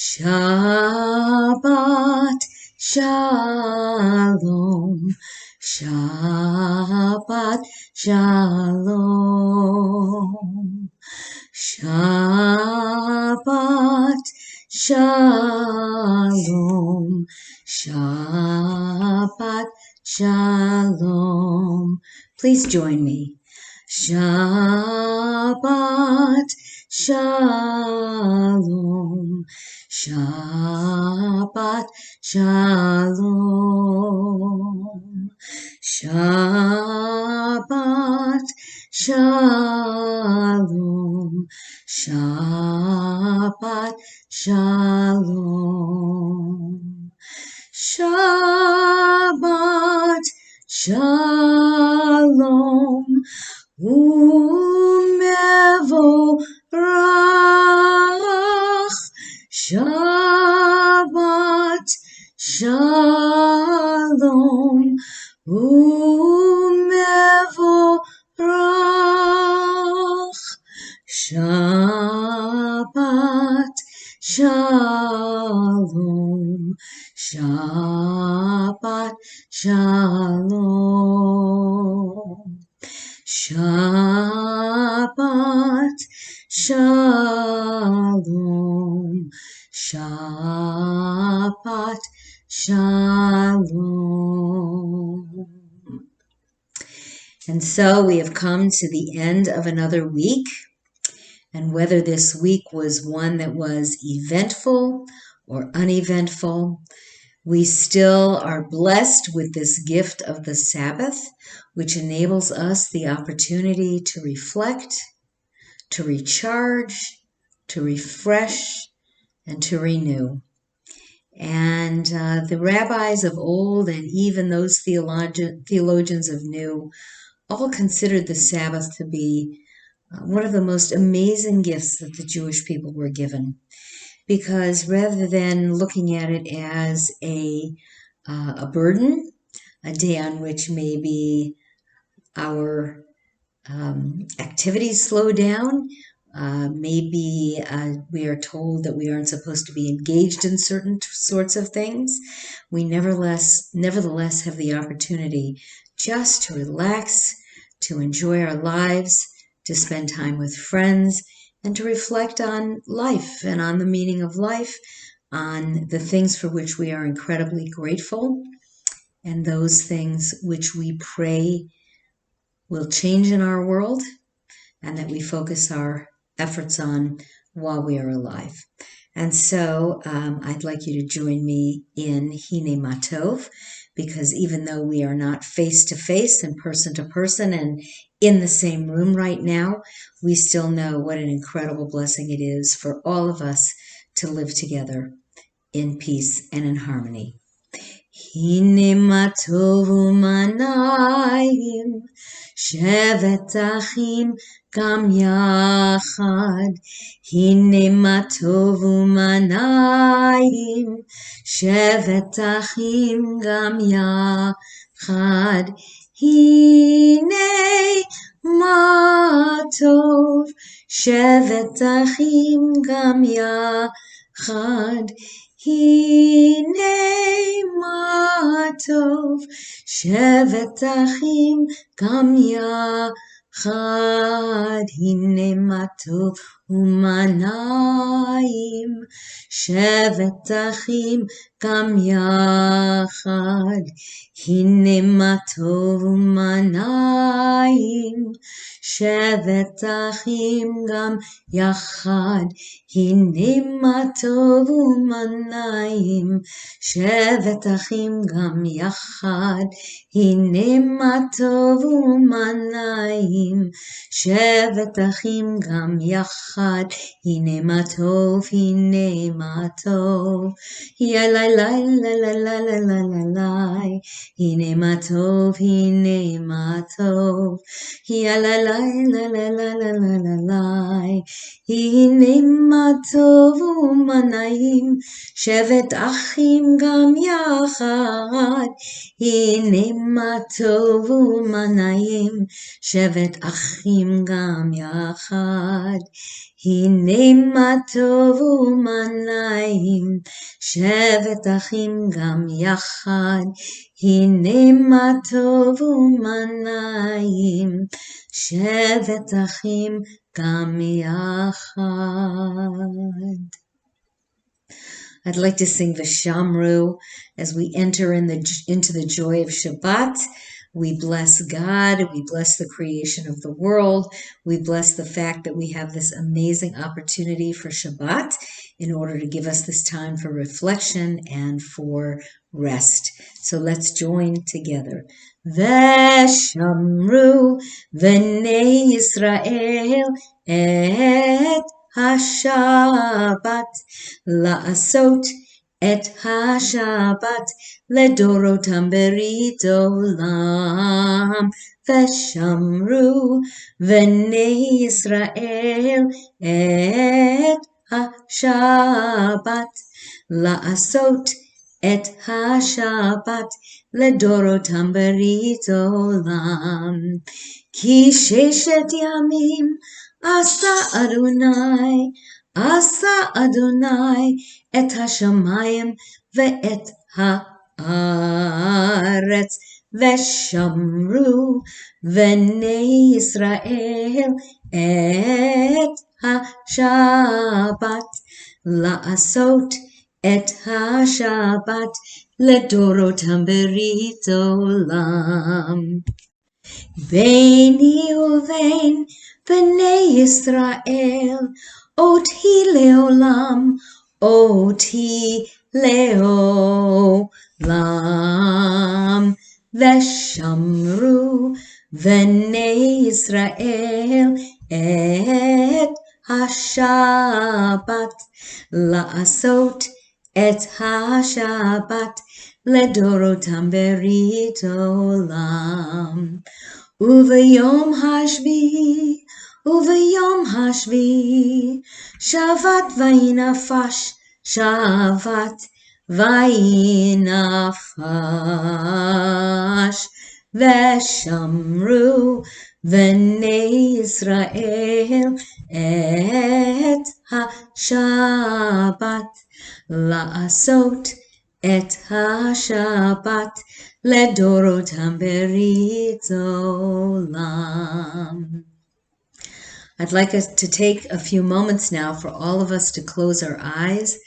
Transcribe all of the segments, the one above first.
Shabbat Shalom, Shabbat Shalom, Shabbat Shalom, Shabbat Shalom. Please join me. Shabbat Shalom, Shabbat Shalom, Shabbat Shalom, Shabbat Shalom, Shabbat Shalom. Umevorach, Shabbat Shalom, Umevorach, Shabbat Shalom, Shabbat Shalom, Shabbat Shalom, Shabbat Shalom. And so we have come to the end of another week. And whether this week was one that was eventful or uneventful, we still are blessed with this gift of the Sabbath, which enables us the opportunity to reflect, to recharge, to refresh, and to renew. And the rabbis of old and even those theologians of new all considered the Sabbath to be one of the most amazing gifts that the Jewish people were given. Because rather than looking at it as a burden, a day on which maybe our activities slow down, maybe we are told that we aren't supposed to be engaged in certain sorts of things, we nevertheless have the opportunity just to relax, to enjoy our lives, to spend time with friends, and to reflect on life and on the meaning of life, on the things for which we are incredibly grateful, and those things which we pray will change in our world, and that we focus our efforts on while we are alive. And so I'd like you to join me in Hine Matov, because even though we are not face-to-face and person-to-person and in the same room right now, we still know what an incredible blessing it is for all of us to live together in peace and in harmony. Hine Matov u'manayim, shevet achim gam yachad. Hine matov u'manayim, shevet achim gam yachad. Hine matov, shevet achim gam yachad. Hine matov, shevet achim gam yachad. Hine matov u'manayim, shevet achim gam yachad. Hine matov u'manayim, shevet achim gam yachad. Hine matov u'manayim, shevet achim gam yachad. Hine matov u'manayim, shevet achim gam yachad. Hine matov, hine matov, ya la la la la la la la la la. Hine matov, hine matov, ya la la la la la la la la la. Hine matov u'manayim, shevet achim gam yachad. Hine matov u'manayim, shevet achim gam yachad. הנה מה טוב ומה נעים, שבת אחים גם יחד. הנה מה טוב ומה נעים, שבת אחים גם יחד. I'd like to sing the Shamru as we enter into the joy of Shabbat. We bless God. We bless the creation of the world. We bless the fact that we have this amazing opportunity for Shabbat in order to give us this time for reflection and for rest. So let's join together. Veshamru v'nei Yisrael et השבת, לעשות את השבת לדורותם ברית עולם. ושמרו בני ישראל את השבת, לעשות את השבת לדורותם ברית עולם. כי ששת ימים עשה אדוני את השמיים ואת הארץ, ושמרו בני ישראל את השבת, לעשות את השבת לדורותם ברית עולם. ביני ובין בני ישראל אותי לעולם, אותי לעולם. ושמרו בני ישראל את השבת, לעשות את השבת לדורותם ברית עולם. וביום השביעי שבת ויהי נפש, שבת ויהי נפש. ושמרו בני ישראל את השבת, לעשות את השבת לדורותם ברית עולם. I'd like us to take a few moments now for all of us to close our eyes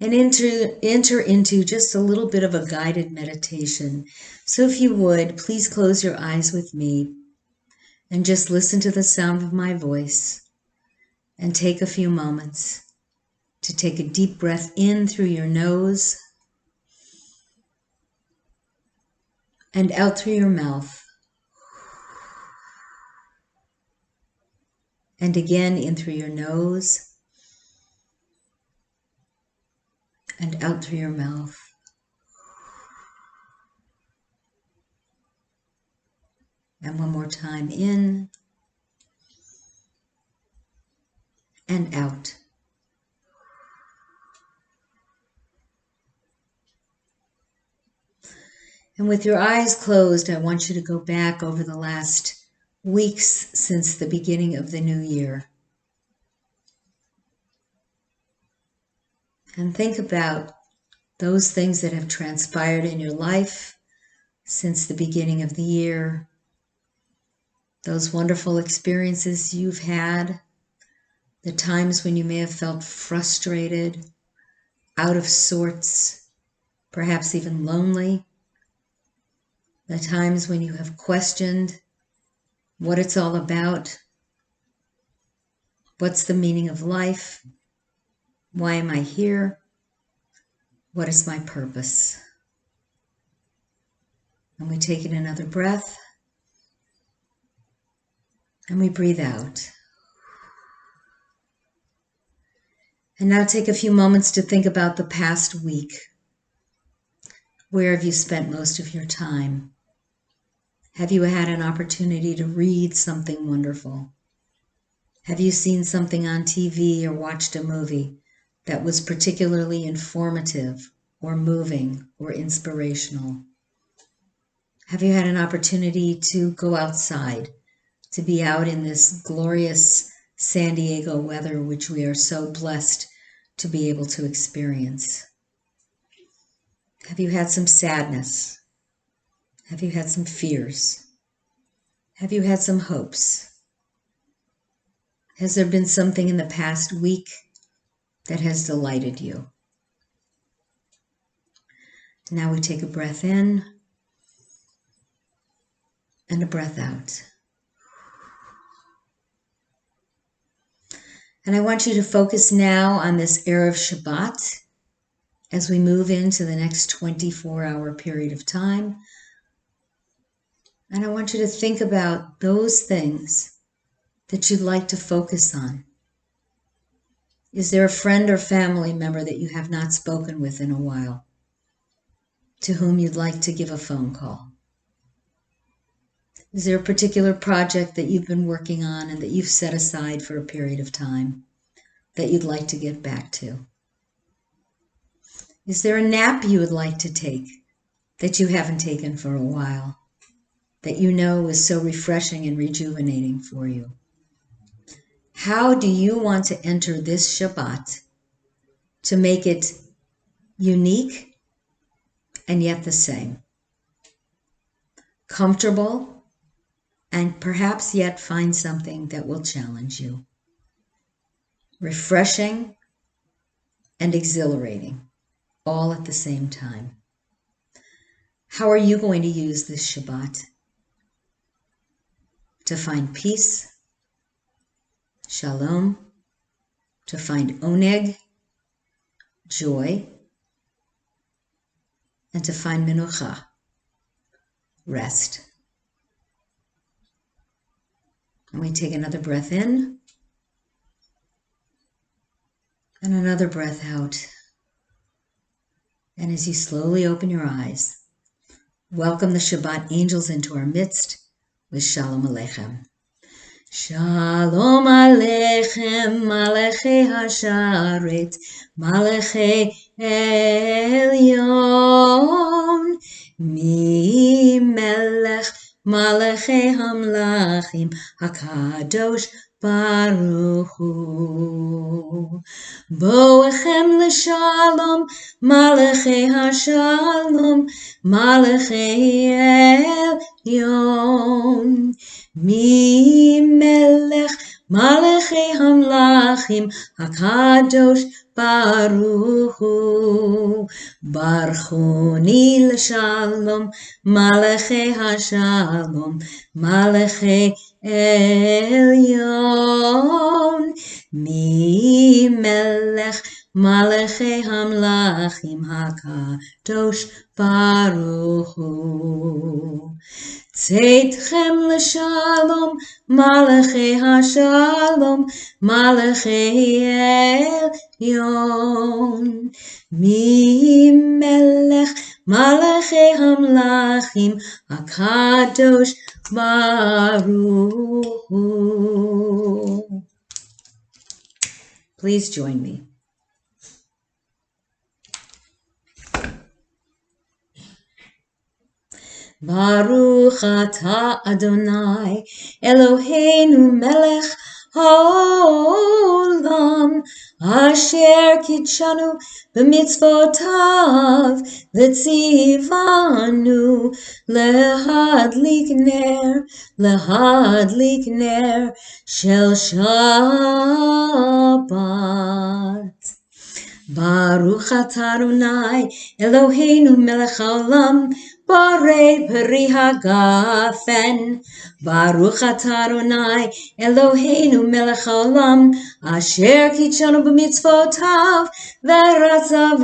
and enter into just a little bit of a guided meditation. So if you would, please close your eyes with me and just listen to the sound of my voice and take a few moments to take a deep breath in through your nose and out through your mouth. And again in through your nose and out through your mouth. And one more time, in and out. And with your eyes closed, I want you to go back over the last weeks since the beginning of the new year. And think about those things that have transpired in your life since the beginning of the year, those wonderful experiences you've had, the times when you may have felt frustrated, out of sorts, perhaps even lonely, the times when you have questioned what it's all about, what's the meaning of life, why am I here, what is my purpose? And we take in another breath, and we breathe out. And now take a few moments to think about the past week. Where have you spent most of your time? Have you had an opportunity to read something wonderful? Have you seen something on TV or watched a movie that was particularly informative or moving or inspirational? Have you had an opportunity to go outside, to be out in this glorious San Diego weather, which we are so blessed to be able to experience? Have you had some sadness? Have you had some fears? Have you had some hopes? Has there been something in the past week that has delighted you? Now we take a breath in and a breath out. And I want you to focus now on this Erev Shabbat as we move into the next 24-hour period of time. And I want you to think about those things that you'd like to focus on. Is there a friend or family member that you have not spoken with in a while, to whom you'd like to give a phone call? Is there a particular project that you've been working on and that you've set aside for a period of time that you'd like to get back to? Is there a nap you would like to take that you haven't taken for a while, that you know is so refreshing and rejuvenating for you? How do you want to enter this Shabbat to make it unique and yet the same? Comfortable, and perhaps yet find something that will challenge you. Refreshing and exhilarating, all at the same time. How are you going to use this Shabbat to find peace, shalom, to find oneg, joy, and to find menucha, rest? And we take another breath in and another breath out. And as you slowly open your eyes, welcome the Shabbat angels into our midst with Shalom Aleichem. Shalom Aleichem, Malachei Hasharet, Malachei Elyon, Mi Melech Malachei Hamlachim, HaKadosh Baruch Hu. Boechem l'shalom, Malachei Hashalom, Malachei Elyon. Mi Melech Malachei Hamlachim, HaKadosh Baruch Hu. Barchoni l'shalom, Malachei Hashalom, Malachei Elyon. Mi Melech Malachei Hamlachim, HaKadosh Baruch Hu. Tzeitchem l'shalom, Malachei Hashalom, Malachei Elyon. Mi Melech Malachei Hamlachim, HaKadosh Baruch Hu. Please join me. Baruch atah Adonai, Eloheinu melech haolam, asher kitshanu b'mitzvotav, v'tzivanu lehadlik ner shel Shabbat. Baruch atah Adonai, Eloheinu melech haolam, Borei peri hagafen. Baruch atah Adonai, Eloheinu melech haolam, asher kitshanu b'mitzvotav, v'ratzavanu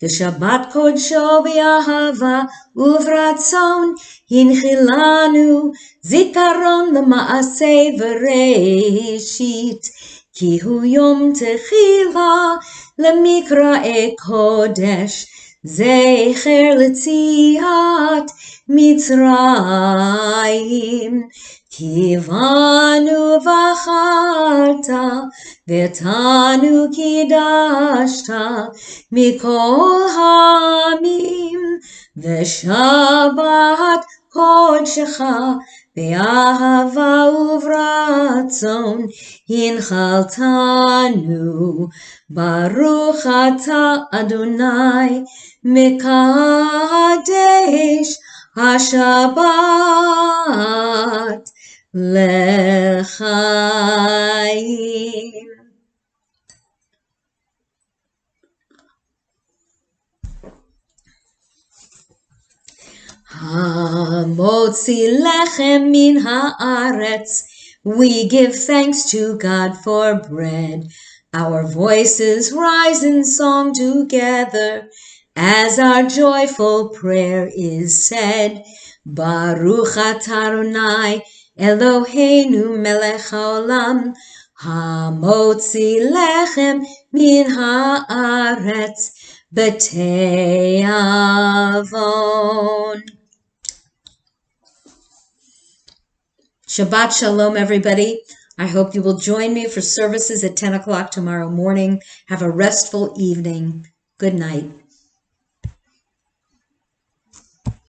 v'shabbat kodsho v'yahava uvratzon hinchilanu zikaron l'maaseh v'reishit, ki hu yom techila l'mikra'e kodesh, Zecher l'tziat Mitzrayim, kivanu v'acharta, v'tanu kidashta, mikol hamim, v'shabbat kodshecha, באהבה וברצון הנחלתנו, ברוך אתה אדוני מקדש השבת לחיים. Hamotzi lechem min haaretz, we give thanks to God for bread. Our voices rise in song together as our joyful prayer is said. Baruch atah Adonai Eloheinu melech haolam, hamotzi lechem min haaretz b'te'avon. Shabbat Shalom, everybody. I hope you will join me for services at 10 o'clock tomorrow morning. Have a restful evening. Good night.